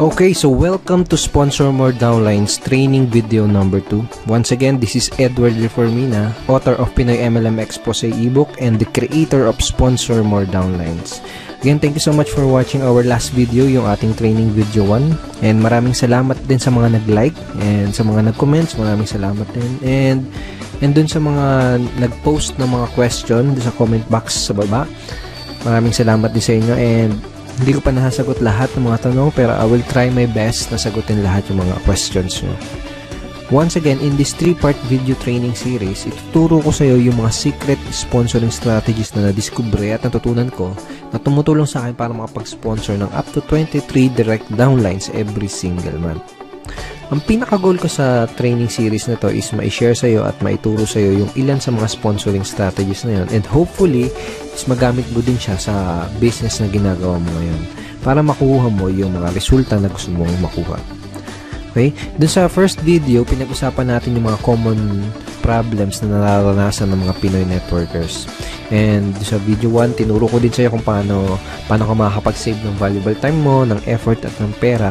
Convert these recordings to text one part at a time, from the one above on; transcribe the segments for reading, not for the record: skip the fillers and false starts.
Okay, so welcome to Sponsor More Downlines training video number 2. Once again, this is Edward Reformina, author of Pinoy MLM Expose ebook and the creator of Sponsor More Downlines. Again, thank you so much for watching our last video, yung ating training video 1. And maraming salamat din sa mga nag-like and sa mga nag-comments, maraming salamat din. And dun sa mga nag-post ng mga question sa comment box sa baba, maraming salamat din sa inyo. And hindi ko pa nasasagot lahat ng mga tanong, pero I will try my best na sagutin lahat yung mga questions nyo. Once again, in this 3-part video training series, ituturo ko sa iyo yung mga secret sponsoring strategies na nadiskubre at natutunan ko na tumutulong sa akin para makapag-sponsor ng up to 23 direct downlines every single month. Ang pinaka-goal ko sa training series na to is ma-share sa iyo at maituro sa iyo yung ilan sa mga sponsoring strategies na yun, and hopefully is magamit mo din siya sa business na ginagawa mo ngayon para makuha mo yung mga resulta na gusto mong makuha. Okay? Dun sa first video, pinag-usapan natin yung mga common problems na nararanasan ng mga Pinoy networkers. And sa video 1, tinuro ko din sa iyo kung paano ka makakapag-save ng valuable time mo, ng effort at ng pera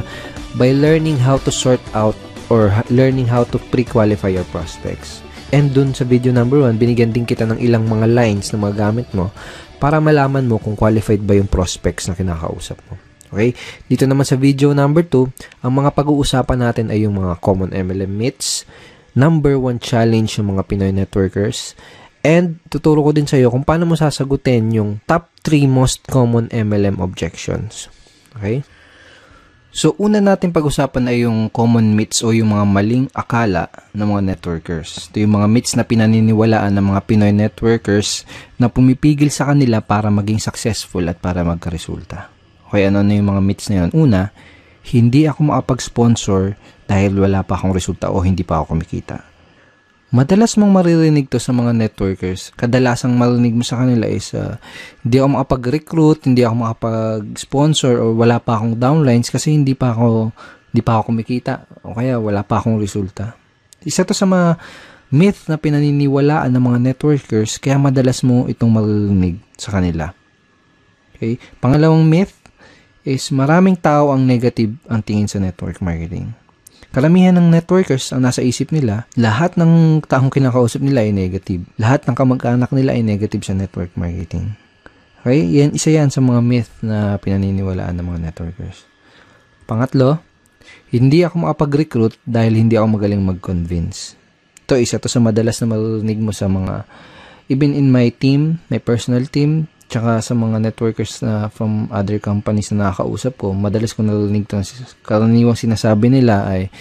by learning how to sort out or learning how to pre-qualify your prospects. And dun sa video number 1, binigyan din kita ng ilang mga lines na magagamit mo para malaman mo kung qualified ba yung prospects na kinakausap mo. Okay? Dito naman sa video number 2, ang mga pag-uusapan natin ay yung mga common MLM myths, number 1 challenge ng mga Pinoy networkers, and tuturo ko din sa iyo kung paano mo sasagutin yung top 3 most common MLM objections. Okay? So, una natin pag-usapan ay yung common myths o yung mga maling akala ng mga networkers. Ito yung mga myths na pinaniniwalaan ng mga Pinoy networkers na pumipigil sa kanila para maging successful at para magkaresulta. Okay, ano na yung mga myths na yun? Una, hindi ako makapag-sponsor dahil wala pa akong resulta o hindi pa ako kumikita. Madalas mong maririnig to sa mga networkers. Kadalasang marinig mo sa kanila is hindi ako makapag-recruit, hindi ako makapag-sponsor, o wala pa akong downlines kasi hindi pa ako kumikita, o kaya wala pa akong resulta. Isa to sa mga myth na pinaniniwalaan ng mga networkers, kaya madalas mo itong maririnig sa kanila. Okay? Pangalawang myth is maraming tao ang negative ang tingin sa network marketing. Karamihan ng networkers ang nasa isip nila, lahat ng taong kinakausap nila ay negative. Lahat ng kamag-anak nila ay negative sa network marketing. Okay? Isa yan sa mga myth na pinaniniwalaan ng mga networkers. Pangatlo, hindi ako makapag-recruit dahil hindi ako magaling mag-convince. Ito, isa to sa madalas na marinig mo sa mga, even in my team, my personal team, tsaka sa mga networkers na from other companies na nakakausap ko, madalas ko narinig ito. Karaniwang sinasabi nila ay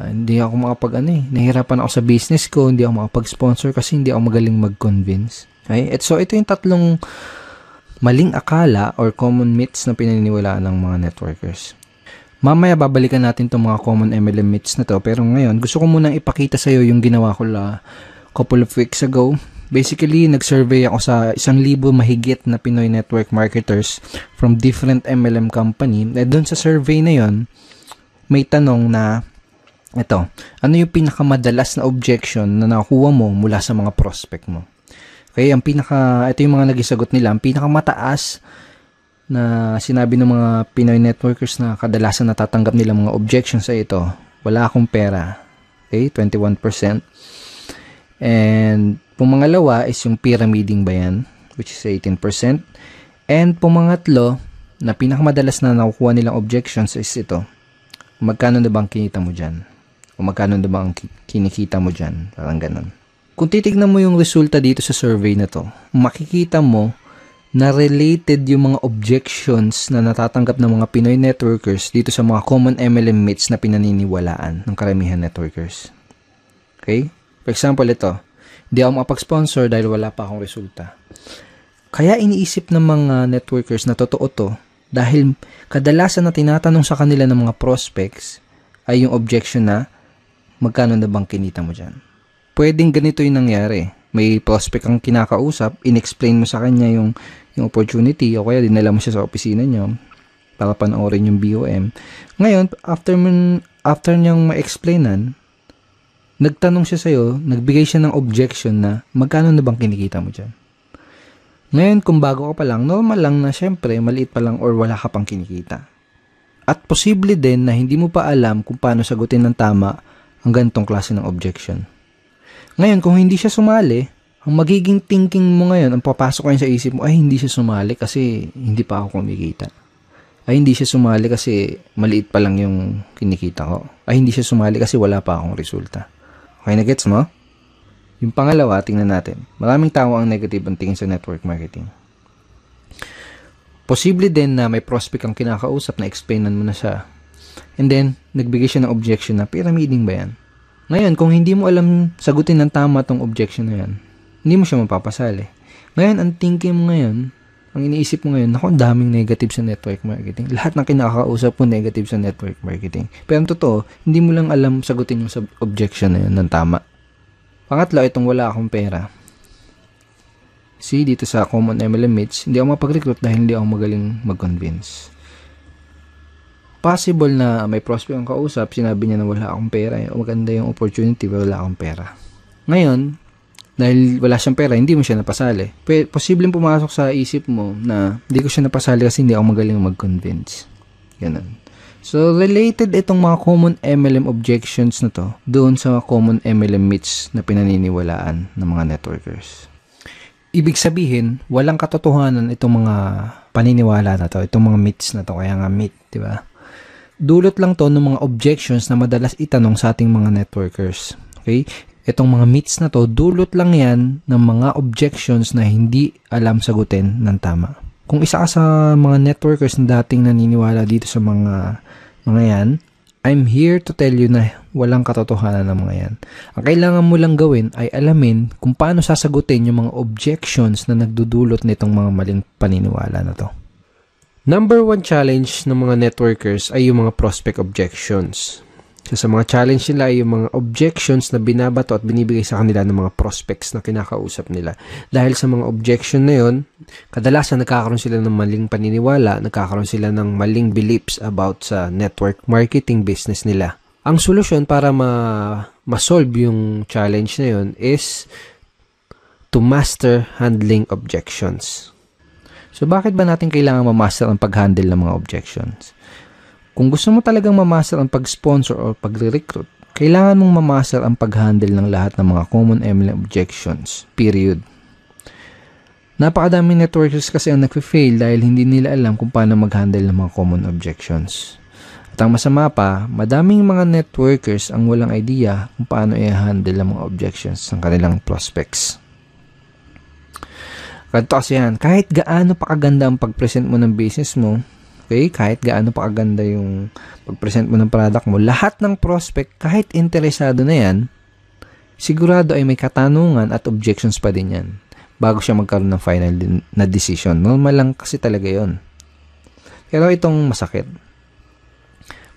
hindi ako nahihirapan ako sa business ko, hindi ako makapag-sponsor kasi hindi ako magaling mag-convince. Okay? So, ito yung tatlong maling akala or common myths na pinaniniwalaan ng mga networkers. Mamaya babalikan natin itong mga common MLM myths na to, pero ngayon gusto ko munang ipakita sa iyo yung ginawa ko couple of weeks ago. Basically, nag-survey ako sa 1,000 mahigit na Pinoy network marketers from different MLM company. At doon sa survey na yon, may tanong na, ito, ano yung pinakamadalas na objection na nakuha mo mula sa mga prospect mo? Okay, ito yung mga nagisagot nila. Ang pinakamataas na sinabi ng mga Pinoy networkers na kadalasan natatanggap nila mga objections sa ito, wala akong pera. Okay, 21%. And pumangalawa is yung pyramiding ba yan, which is 18%. And pumangatlo, na pinakamadalas na nakukuha nilang objections is ito. Magkano na ba ang kinita mo dyan? O magkano na ba ang kinikita mo dyan? Parang ganun. Kung titignan mo yung resulta dito sa survey na to, makikita mo na related yung mga objections na natatanggap ng mga Pinoy networkers dito sa mga common MLM myths na pinaniniwalaan ng karamihan networkers. Okay? For example, ito. Hindi ako makapag-sponsor dahil wala pa akong resulta. Kaya iniisip ng mga networkers na totoo to dahil kadalasan na tinatanong sa kanila ng mga prospects ay yung objection na magkano na bang kinita mo dyan. Pwedeng ganito yung nangyari. May prospect kang kinakausap, in-explain mo sa kanya yung opportunity o kaya dinala mo siya sa opisina nyo para panoorin yung BOM. Ngayon, after niyang ma-explainan, nagtanong siya sa'yo, nagbigay siya ng objection na magkano na bang kinikita mo dyan? Ngayon, kung bago ka pa lang, normal lang na syempre, maliit pa lang or wala ka pang kinikita. At posible din na hindi mo pa alam kung paano sagutin ng tama ang ganitong klase ng objection. Ngayon, kung hindi siya sumali, ang magiging thinking mo ngayon, ang papasok ngayon sa isip mo, ay hindi siya sumali kasi hindi pa ako kumikita. Ay hindi siya sumali kasi maliit pa lang yung kinikita ko. Ay hindi siya sumali kasi wala pa akong resulta. Okay na gets mo? Yung pangalawa, tingnan natin. Maraming tao ang negative ang tingin sa network marketing. Posible din na may prospect ang kinakausap na explainan mo na siya. And then, nagbigay siya ng objection na pyramiding ba yan? Ngayon, kung hindi mo alam sagutin ng tama tong objection na yan, hindi mo siya mapapasali. Ngayon, ang thinking mo ngayon, ang iniisip mo ngayon, naku, ang daming negative sa network marketing. Lahat ng kinakausap mo negative sa network marketing. Pero ang totoo, hindi mo lang alam sagutin yung objection na yun ng tama. Pangatlo, itong wala akong pera. See, dito sa Common MLM Meets, hindi ako mapag-recruit dahil hindi ako magaling mag-convince. Possible na may prospect ang kausap, sinabi niya na wala akong pera, maganda yung opportunity, wala akong pera. Ngayon, dahil wala siyang pera, hindi mo siya napasali. Posibleng pumasok sa isip mo na hindi ko siya napasali kasi hindi ako magaling mag-convince. Ganun. So, related itong mga common MLM objections na to doon sa common MLM myths na pinaniniwalaan ng mga networkers. Ibig sabihin, walang katotohanan itong mga paniniwala na to, itong mga myths na to, kaya nga myth, di ba? Dulot lang to ng mga objections na madalas itanong sa ating mga networkers. Okay? Itong mga myths na to, dulot lang yan ng mga objections na hindi alam sagutin ng tama. Kung isa ka sa mga networkers na dating naniniwala dito sa mga yan, I'm here to tell you na walang katotohanan ng mga yan. Ang kailangan mo lang gawin ay alamin kung paano sasagutin yung mga objections na nagdudulot nitong mga maling paniniwala na to. Number 1 challenge ng mga networkers ay yung mga prospect objections. So, sa mga challenge nila ay yung mga objections na binabato at binibigay sa kanila ng mga prospects na kinakausap nila. Dahil sa mga objection na yun, kadalasan nagkakaroon sila ng maling paniniwala, nagkakaroon sila ng maling beliefs about sa network marketing business nila. Ang solusyon para ma-solve yung challenge na yun is to master handling objections. So, bakit ba natin kailangan ma-master ang pag-handle ng mga objections? Kung gusto mo talagang ma-master ang pag-sponsor o pag-recruit, kailangan mong ma-master ang pag-handle ng lahat ng mga common MLM objections. Period. Napakadaming networkers kasi ang nag-fail dahil hindi nila alam kung paano mag-handle ng mga common objections. At ang masama pa, madaming mga networkers ang walang idea kung paano i-handle ang mga objections ng kanilang prospects. Ganito kasi yan, kahit gaano pa kaganda ang pag-present mo ng business mo, okay, kahit gaano pa kaganda yung pag-present mo ng product mo, lahat ng prospect, kahit interesado na yan, sigurado ay may katanungan at objections pa din yan bago siya magkaroon ng final na decision. Normal lang kasi talaga yon. Pero itong masakit.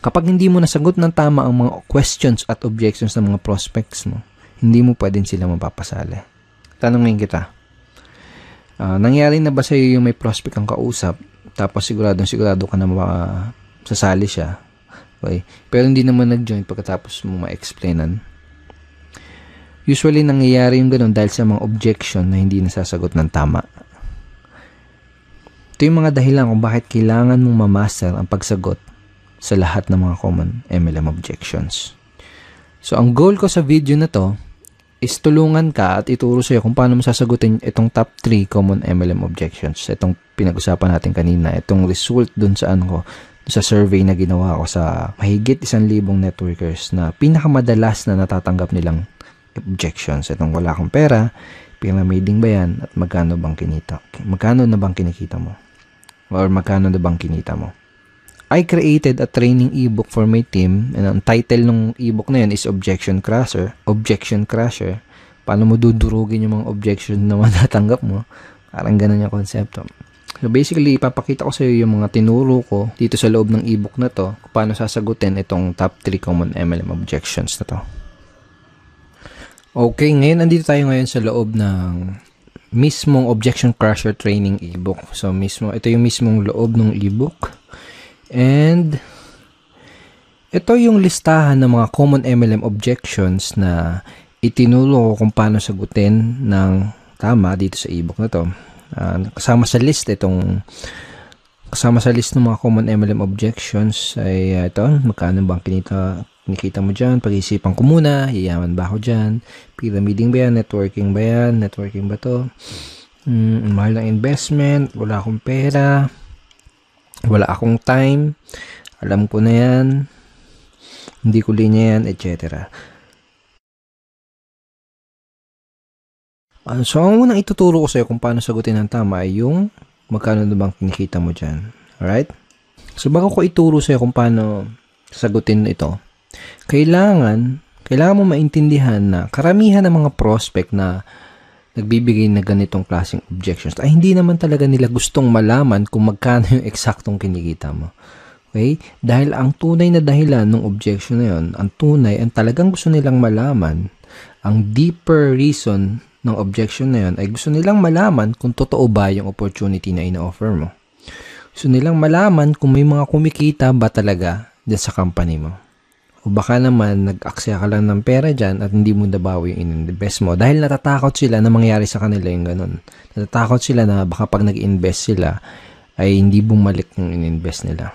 Kapag hindi mo nasagot ng tama ang mga questions at objections ng mga prospects mo, hindi mo pa din sila mapapasali. Tanungin kita, nangyari na ba sa iyo yung may prospect ang kausap, tapos sigurado ka na sasali siya, okay, pero hindi naman nag-join pagkatapos mo ma-explainan? Usually, nangyayari yung ganun dahil sa mga objection na hindi nasasagot ng tama. Ito yung mga dahilan kung bakit kailangan mong ma-master ang pagsagot sa lahat ng mga common MLM objections. So, ang goal ko sa video na to is tulungan ka at ituro sa'yo kung paano mo sasagutin itong top 3 common MLM objections. Itong pinag-usapan natin kanina, itong result dun sa sa survey na ginawa ko sa mahigit 1,000 networkers na pinakamadalas na natatanggap nilang objections. Itong wala akong pera, pyramiding ba yan, at magkano na bang kinikita mo? Or magkano na bang kinita mo? I created a training ebook for my team, and ang title ng ebook na yan is Objection Crusher. Paano mo dudurugin yung mga objection na matatanggap mo? Parang ganun yung konsepto. So basically, ipapakita ko sa iyo yung mga tinuro ko dito sa loob ng ebook na to kung paano sasagutin itong top 3 common MLM objections na to. Okay, ngayon andito tayo ngayon sa loob ng mismong Objection Crusher training ebook. So ito yung mismong loob ng ebook. And ito yung listahan ng mga common MLM objections na itinuro ko kung paano sagutin ng tama dito sa ebook na to. Kasama sa list itong Kasama sa list ng mga common MLM objections ay ito, magkano bang kinikita mo dyan? Pag-iisipan ko muna, yayaman ba ako dyan? Pyramiding ba yan? Networking ba yan? Networking ba to? Mahal ng investment, wala akong pera, wala akong time, alam ko na yan, hindi ko linya yan, etc. So, ang unang ituturo ko sa'yo kung paano sagutin ng tama ay yung magkano na bang kinikita mo dyan. Alright? So, bago ko ituro sa'yo kung paano sagutin ito, kailangan mo maintindihan na karamihan ng mga prospect na nagbibigay na ganitong klaseng objections ay hindi naman talaga nila gustong malaman kung magkano yung eksaktong kinikita mo. Okay? Dahil ang tunay na dahilan ng objection na yun, ang talagang gusto nilang malaman, ang deeper reason ng objection na yun ay gusto nilang malaman kung totoo ba yung opportunity na ina-offer mo. Gusto nilang malaman kung may mga kumikita ba talaga dyan sa company mo. O baka naman nag-aksaya ka lang ng pera dyan at hindi mo nabawi yung in-invest mo dahil natatakot sila na mangyari sa kanila yung ganun. Natatakot sila na baka pag nag-invest sila ay hindi bumalik yung in-invest nila.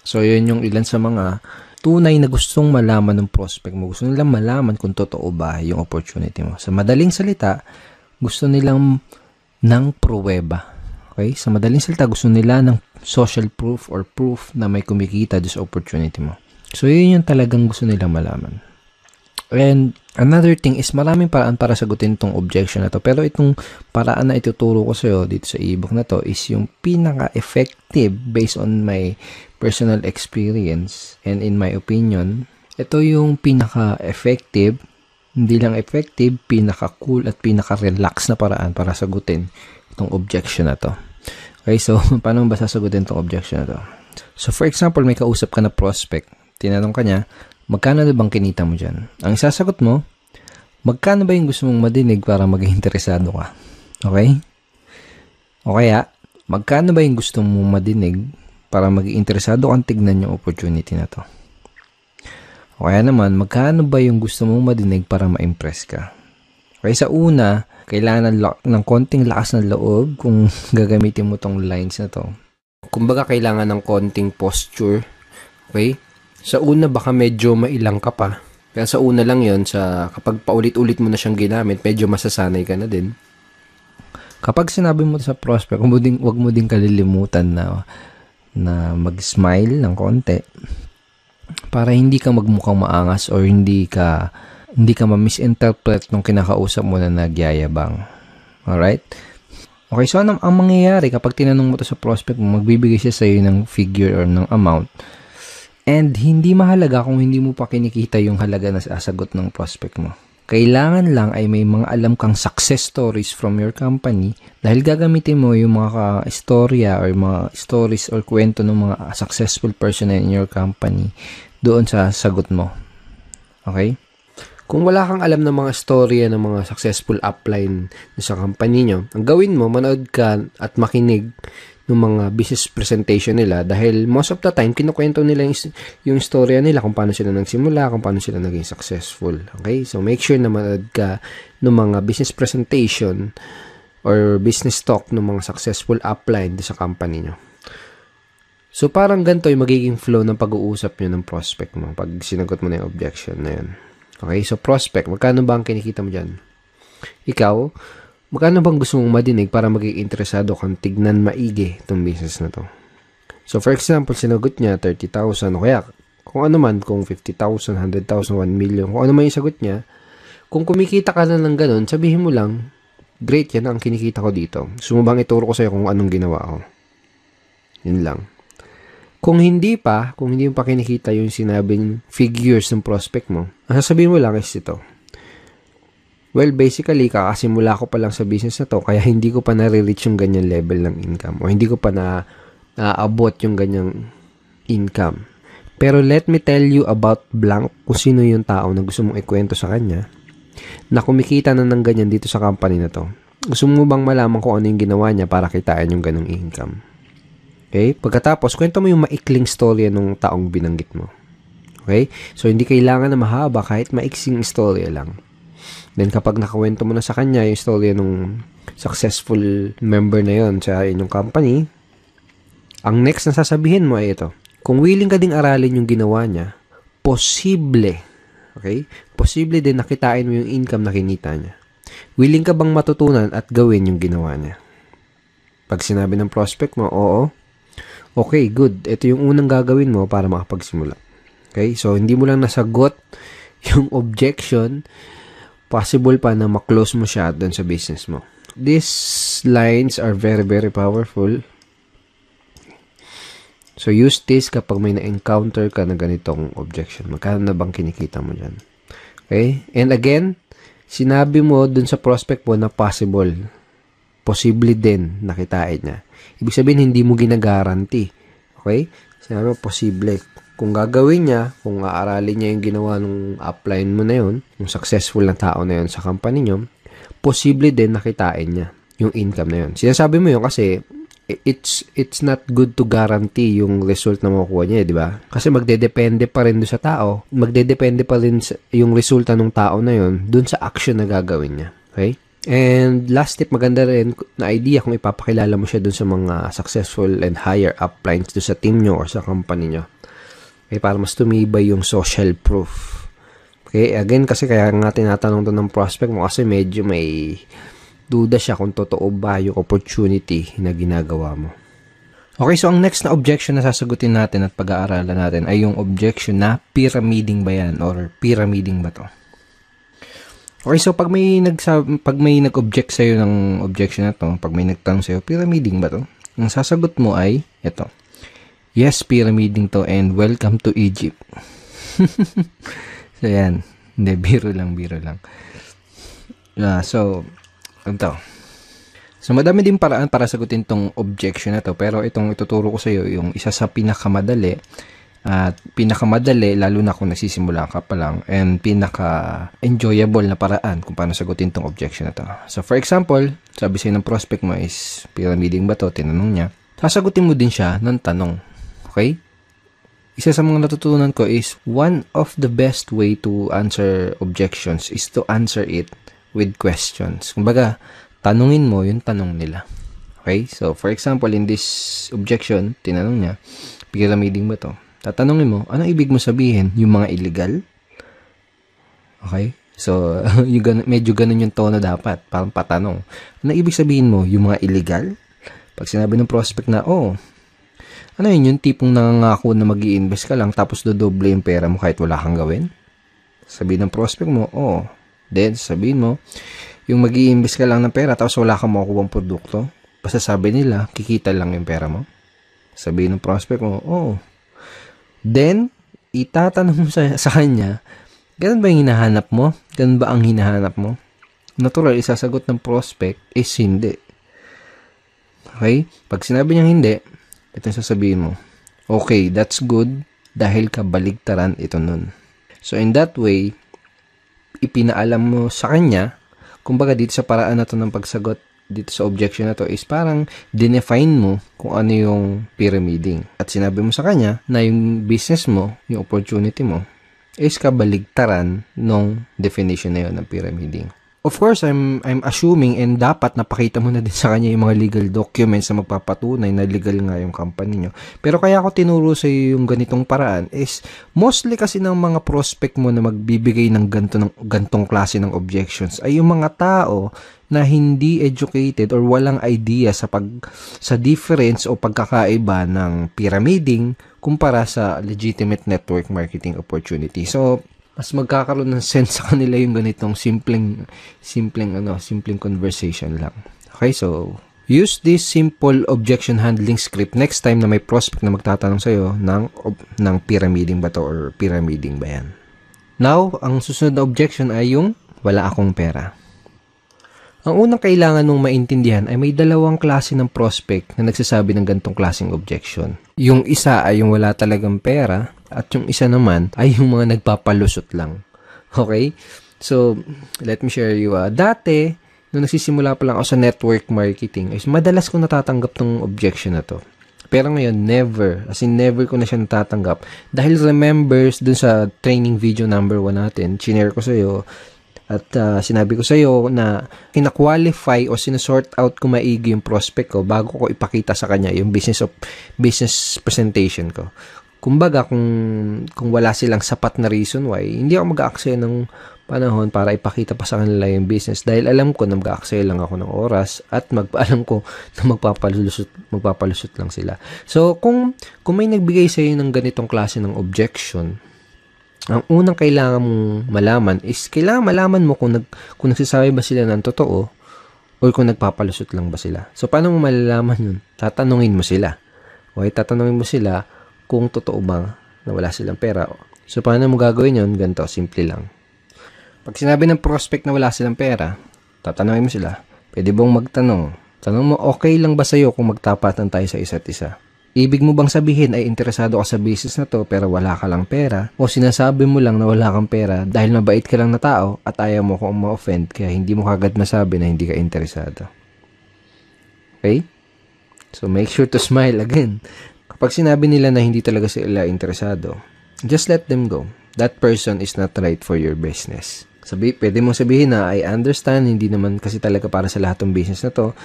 So yun yung ilan sa mga tunay na gustong malaman ng prospect mo. Gusto nilang malaman kung totoo ba yung opportunity mo. Sa madaling salita, gusto nilang ng pruweba. Okay? Sa madaling salita, gusto nila ng social proof or proof na may kumikita sa opportunity mo. So, yun yung talagang gusto nilang malaman. And another thing is maraming paraan para sagutin itong objection na to. Pero itong paraan na ituturo ko sa'yo dito sa ebook na to is yung pinaka-effective based on my personal experience and in my opinion. Ito yung pinaka-effective, hindi lang effective, pinaka-cool at pinaka-relax na paraan para sagutin itong objection na to. Okay, so paano ba sasagutin itong objection na to? So for example, may kausap ka na prospect. Tinanong ka niya, magkano na bang kinita mo dyan? Ang sasagot mo, magkano ba yung gusto mong madinig para maging interesado ka? Okay? O kaya, magkano ba yung gusto mong madinig para maging interesado kang tignan yung opportunity na to? O kaya naman, magkano ba yung gusto mong madinig para ma-impress ka? Okay, sa una, kailangan ng konting lakas ng loob kung gagamitin mo tong lines na to. Kumbaga, kailangan ng konting posture. Okay? Sa una, baka medyo mailang ka pa. Kaya sa una lang yon, kapag paulit-ulit mo na siyang ginamit, medyo masasanay ka na din. Kapag sinabi mo sa prospect, wag mo din kalilimutan na mag-smile ng konti para hindi ka magmukhang maangas or hindi ka ma-misinterpret nung kinakausap mo na nagyayabang. Alright? Okay, so ang mangyayari kapag tinanong mo to sa prospect mo, magbibigay siya sa iyo ng figure or ng amount. And hindi mahalaga kung hindi mo pa kinikita yung halaga na sasagot ng prospect mo. Kailangan lang ay may mga alam kang success stories from your company dahil gagamitin mo yung mga istorya or mga stories or kwento ng mga successful person in your company doon sa sagot mo. Okay? Kung wala kang alam ng mga storya ng mga successful upline sa company nyo, ang gawin mo, manood ka at makinig ng mga business presentation nila dahil most of the time, kinukwento nila yung storya nila kung paano sila nagsimula, kung paano sila naging successful. Okay? So, make sure na manood ka ng mga business presentation or business talk ng mga successful upline sa company nyo. So, parang ganito yung magiging flow ng pag-uusap nyo ng prospect mo pag sinagot mo na yung objection na yun. Okay? So, prospect, magkano ba ang kinikita mo dyan? Ikaw, magkano bang gusto mong madinig para maging interesado kang tignan maigi itong business na to? So, for example, sinagot niya 30,000 o kaya kung ano man, kung 50,000, 100,000, 1 million, kung ano man yung sagot niya, kung kumikita ka na ng ganun, sabihin mo lang, great, yan ang kinikita ko dito. Sumubang ituro ko sa'yo kung anong ginawa ko. Yun lang. Kung hindi mo pa kinikita yung sinabing figures ng prospect mo, ang sasabihin mo lang is ito. Well, basically, kakasimula ko pa lang sa business na to, kaya hindi ko pa nare-reach yung ganyan level ng income o hindi ko pa naabot yung ganyang income. Pero let me tell you about blank kung sino yung tao na gusto mong ikwento sa kanya na kumikita na ng ganyan dito sa company na to. Gusto mo bang malaman kung ano yung ginawa niya para kitain yung ganong income? Okay? Pagkatapos, kwento mo yung maikling storya ng taong binanggit mo. Okay? So, hindi kailangan na mahaba kahit maiksing storya lang. Then, kapag nakawento mo na sa kanya yung storya ng successful member na yon sa inyong company, Ang next na sasabihin mo ay ito. Kung willing ka ding aralin yung ginawa niya, posible, okay? Posible din nakitain mo yung income na kinita niya. Willing ka bang matutunan at gawin yung ginawa niya? Pag sinabi ng prospect mo, oo. Okay, good. Ito yung unang gagawin mo para makapagsimula. Okay? So, hindi mo lang nasagot yung objection, possible pa na maklose mo siya doon sa business mo. These lines are very, very powerful. So, use this kapag may na-encounter ka na ganitong objection. Magkano na bang kinikita mo dyan? Okay? And again, sinabi mo dun sa prospect mo na possible. Posible din nakitain niya. Ibig sabihin, hindi mo ginagaranti. Okay? Sinabi mo, posible. Kung gagawin niya, kung aaralin niya yung ginawa ng upline mo na yun, yung successful na tao na yun sa company nyo, posible din nakitain niya yung income na yun. Sinasabi mo yun kasi it's not good to guarantee yung result na makukuha niya, di ba? Kasi magdedepende pa rin doon sa tao. Magdedepende pa rin yung resulta ng tao na yun doon sa action na gagawin niya. Okay? And last tip, maganda rin na idea kung ipapakilala mo siya doon sa mga successful and higher uplines doon sa team nyo or sa company nyo. Okay? Para mas tumibay yung social proof. Okay? Again, kasi kaya nga tinatanong to ng prospect mo kasi medyo may duda siya kung totoo ba yung opportunity na ginagawa mo. Okay, so ang next na objection na sasagutin natin at pag-aaralan natin ay yung objection na pyramiding ba yan or pyramiding ba to? Okay, so pag may nag-object sa'yo ng objection na to, pag may nagtanong sa'yo, pyramiding ba to? Ang sasagot mo ay ito. Yes, pyramiding to and welcome to Egypt. So yan. Hindi, biro lang. So, madami din paraan para sagutin tong objection na to. Pero itong ituturo ko sa iyo, yung isa sa pinakamadali, lalo na kung nagsisimula ka pa lang, and pinaka-enjoyable na paraan kung paano sagutin tong objection na to. So, for example, sabi sa'yo ng prospect mo is, pyramiding ba to? Tinanong niya. Sasagutin mo din siya ng tanong. Okay? Isa sa mga natutunan ko is, one of the best way to answer objections is to answer it with questions. Kumbaga, tanungin mo yung tanong nila. Okay? So, for example, in this objection, tinanong niya, pyramiding ba to? Tatanungin mo, anong ibig mo sabihin? Yung mga illegal? Okay? So, medyo ganun yung tono dapat. Parang patanong. Anong ibig sabihin mo? Yung mga illegal? Pag sinabi ng prospect na, ano yun? Yung tipong nangangako na mag-i-invest ka lang tapos dodoble yung pera mo kahit wala kang gawin? Sabihin ng prospect mo, Then, sabihin mo, yung mag-i-invest ka lang ng pera tapos wala kang makukuha ng produkto. Basta sabi nila, kikita lang yung pera mo. Sabihin ng prospect mo, Then, itatanong mo sa kanya, ganun ba yung hinahanap mo? Ganun ba ang hinahanap mo? Natural, isasagot ng prospect is hindi. Okay? Pag sinabi niyang hindi, ito yung sasabihin mo, okay, that's good dahil kabaligtaran ito nun. So, in that way, ipinaalam mo sa kanya, kumbaga dito sa paraan na to ng pagsagot dito sa objection na to is parang dinefine mo kung ano yung pyramiding. At sinabi mo sa kanya na yung business mo, yung opportunity mo, is kabaligtaran nung definition na yun ng pyramiding. Of course, I'm assuming and dapat napakita mo na din sa kanya yung mga legal documents na magpapatunay na legal nga yung company nyo. Pero kaya ako tinuro sa iyo yung ganitong paraan is mostly kasi ng mga prospect mo na magbibigay ng gantong klase ng objections ay yung mga tao na hindi educated or walang idea sa difference o pagkakaiba ng pyramiding kumpara sa legitimate network marketing opportunity. So, mas magkakaroon ng sense sa kanila yung ganitong simpleng conversation lang. Okay, so use this simple objection handling script next time na may prospect na magtatanong sa'yo ng pyramiding ba to or pyramiding ba yan. Now, ang susunod na objection ay yung wala akong pera. Ang unang kailangan mong maintindihan ay may dalawang klase ng prospect na nagsasabi ng gantong klaseng objection. Yung isa ay yung wala talagang pera at yung isa naman ay yung mga nagpapalusot lang. Okay? So, let me share you. Dati, nung nagsisimula pa lang ako sa network marketing, is madalas ko natatanggap tong objection na to. Pero ngayon, never. As in, never ko na siya natatanggap. Dahil remembers dun sa training video number 1 natin, chinare ko sa'yo, At sinabi ko sa iyo na kina-qualify o sinasort out ko maigi yung prospect ko bago ko ipakita sa kanya yung business presentation ko. Kumbaga, kung wala silang sapat na reason why, hindi ako mag-aaksaya ng panahon para ipakita pa sa kanila yung business dahil alam ko na mag-aaksaya lang ako ng oras at alam ko na magpapalusot lang sila. So, kung may nagbigay sa iyo ng ganitong klase ng objection, ang unang kailangan mong malaman is kailangan malaman mo kung nagsasabi ba sila ng totoo o kung nagpapalusot lang ba sila. So, paano mo malalaman yun? Tatanungin mo sila. Okay, tatanungin mo sila kung totoo ba na wala silang pera. So, paano mo gagawin yun? Ganito, simple lang. Pag sinabi ng prospect na wala silang pera, tatanungin mo sila, pwede bang magtanong? Tanong mo, okay lang ba sa'yo kung magtapatan tayo sa isa't isa? Ibig mo bang sabihin ay interesado ka sa business na to pero wala ka lang pera? O sinasabi mo lang na wala kang pera dahil mabait ka lang na tao at ayaw mo kung ma-offend kaya hindi mo kagad masabi na hindi ka interesado? Okay? So make sure to smile again. Kapag sinabi nila na hindi talaga sila interesado, just let them go. That person is not right for your business. Pwede mong sabihin na I understand, hindi naman kasi talaga para sa lahat ng business na to.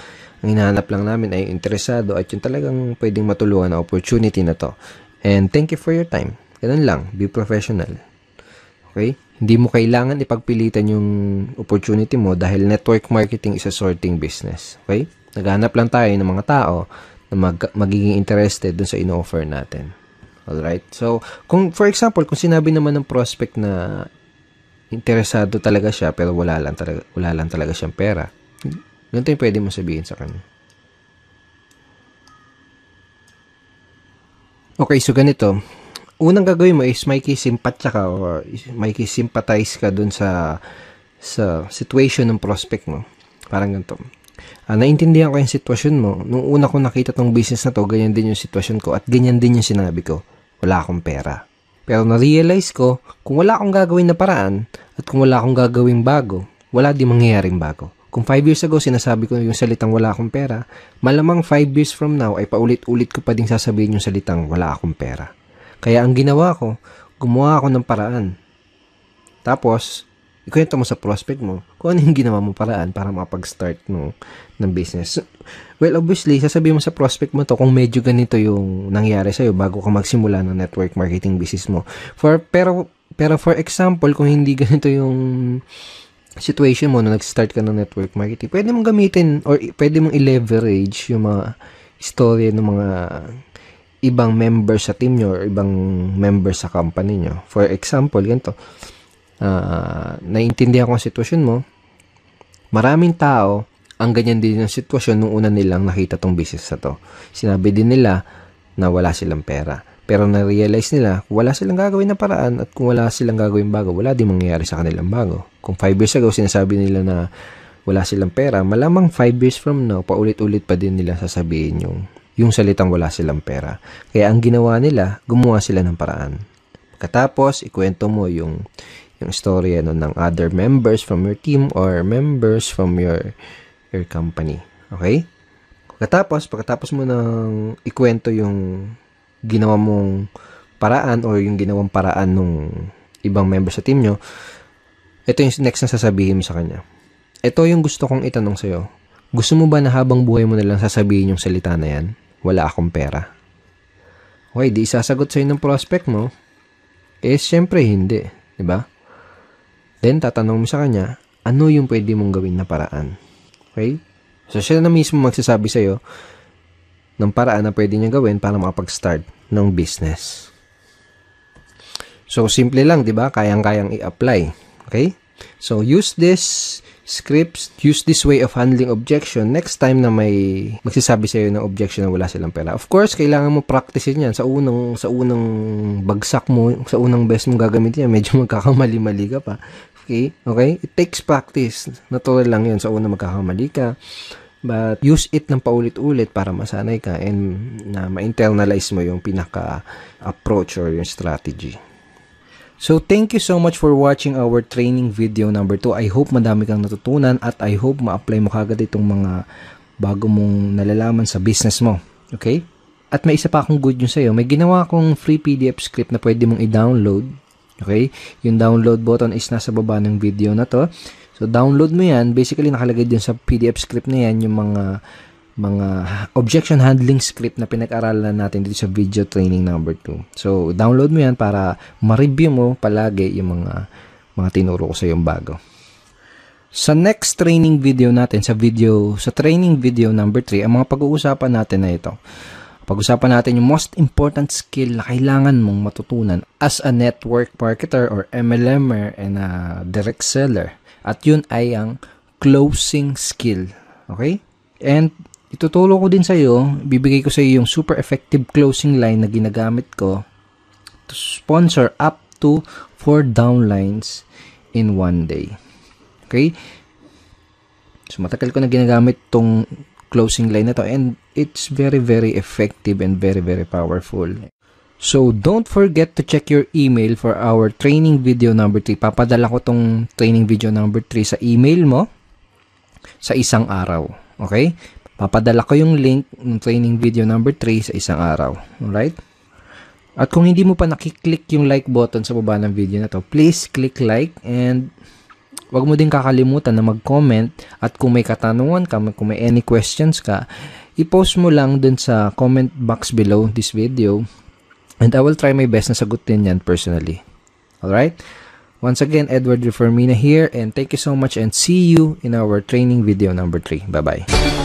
Ang hinahanap lang namin ay interesado at yung talagang pwedeng matulungan na opportunity na to. And thank you for your time. Ganun lang. Be professional. Okay? Hindi mo kailangan ipagpilitan yung opportunity mo dahil network marketing is a sorting business. Okay? Naghahanap lang tayo ng mga tao na magiging interested dun sa ino-offer natin. Alright? So, for example, kung sinabi naman ng prospect na interesado talaga siya pero wala lang talaga siyang pera, ganito yung pwede mo sabihin sa kanya. Okay, so ganito. Unang gagawin mo is makikisimpatya ka or makikisimpatize ka dun sa situation ng prospect mo. Parang ganito. Naintindihan ko yung sitwasyon mo. Nung una ko nakita tong business na to, ganyan din yung sitwasyon ko at ganyan din yung sinabi ko. Wala akong pera. Pero na-realize ko, kung wala akong gagawin na paraan at kung wala akong gagawing bago, wala di mangyayaring bago. Kung 5 years ago sinasabi ko yung salitang wala akong pera, malamang 5 years from now ay paulit-ulit ko pa ding sasabihin yung salitang wala akong pera. Kaya ang ginawa ko, gumawa ako ng paraan. Tapos, ikwento mo sa prospect mo kung ano yung ginawa mo paraan para makapag-start ng business. Well, obviously, sasabihin mo sa prospect mo to kung medyo ganito yung nangyari sa'yo bago ka magsimula ng network marketing business mo. Pero for example, kung hindi ganito yung situation mo na nag-start ka ng network marketing, pwede mong gamitin or pwede mong i-leverage yung mga istorya ng mga ibang members sa team nyo or ibang members sa company nyo. For example, ganito. Naintindihan ko ang sitwasyon mo. Maraming tao ang ganyan din ang sitwasyon nung una nilang nakita tong business na to. Sinabi din nila na wala silang pera. Pero na-realize nila, wala silang gagawin na paraan at kung wala silang gagawin bago, wala din mangyayari sa kanilang bago. Kung 5 years ago, sinasabi nila na wala silang pera, malamang 5 years from now, paulit-ulit pa din nila sasabihin yung salitang wala silang pera. Kaya ang ginawa nila, gumawa sila ng paraan. Katapos, ikwento mo yung storya ng other members from your team or members from your company. Okay? Pagkatapos mo nang ikwento yung ginawa mong paraan o yung ginawang paraan ng ibang member sa team nyo, ito yung next na sasabihin mo sa kanya. Ito yung gusto kong itanong sa'yo. Gusto mo ba na habang buhay mo na lang sasabihin yung salita na yan? Wala akong pera. Okay, di isasagot sa'yo ng prospect mo. Syempre hindi. Diba? Then, tatanong mo sa kanya, ano yung pwede mong gawin na paraan? Okay? So, siya na mismo magsasabi sa'yo ng paraan na pwede niya gawin para makapag-start ng business. So, simple lang, di ba? Kayang-kayang i-apply. Okay? So, use this scripts, use this way of handling objection next time na may magsasabi sa'yo ng objection na wala silang pera. Of course, kailangan mo practicein yan. Sa unang bagsak mo, sa unang best mo gagamitin yan, medyo magkakamali-mali ka pa. Okay? Okay? It takes practice. Natural lang yun. Sa unang magkakamali ka. But use it ng paulit-ulit para masanay ka and na ma-internalize mo yung pinaka-approach or yung strategy. So, thank you so much for watching our training video number 2. I hope madami kang natutunan at I hope ma-apply mo kagad itong mga bago mong nalalaman sa business mo. Okay? At may isa pa akong good news sa'yo. May ginawa akong free PDF script na pwede mong i-download Okay? Yung download button is nasa baba ng video na to. So, download mo yan. Basically, nakalagay din sa PDF script na yan yung mga objection handling script na pinag-aralan natin dito sa video training number 2. So, download mo yan para ma-review mo palagi yung mga tinuro ko sa yung bago. Sa next training video natin, sa training video number 3, ang mga pag-uusapan natin na ito. Pag-usapan natin yung most important skill na kailangan mong matutunan as a network marketer or MLMer and a direct seller. At yun ay ang closing skill. Okay? And ituturo ko din sa iyo, bibigay ko sa iyo yung super effective closing line na ginagamit ko to sponsor up to 4 downlines in 1 day. Okay? So matagal ko na ginagamit tong closing line na to and it's very very effective and very very powerful. So don't forget to check your email for our training video number 3. Papadala ko tong training video number 3 sa email mo sa isang araw. Okay? Papadala ko yung link ng training video number 3 sa isang araw. Alright? At kung hindi mo pa nakiklik yung like button sa baba ng video na to, please click like and wag mo din kakalimutan na mag-comment at kung may katanungan ka, kung may any questions ka, i-post mo lang dun sa comment box below this video and I will try my best na sagutin yan personally. Alright? Once again, Edward Reformina here and thank you so much and see you in our training video number 3. Bye-bye.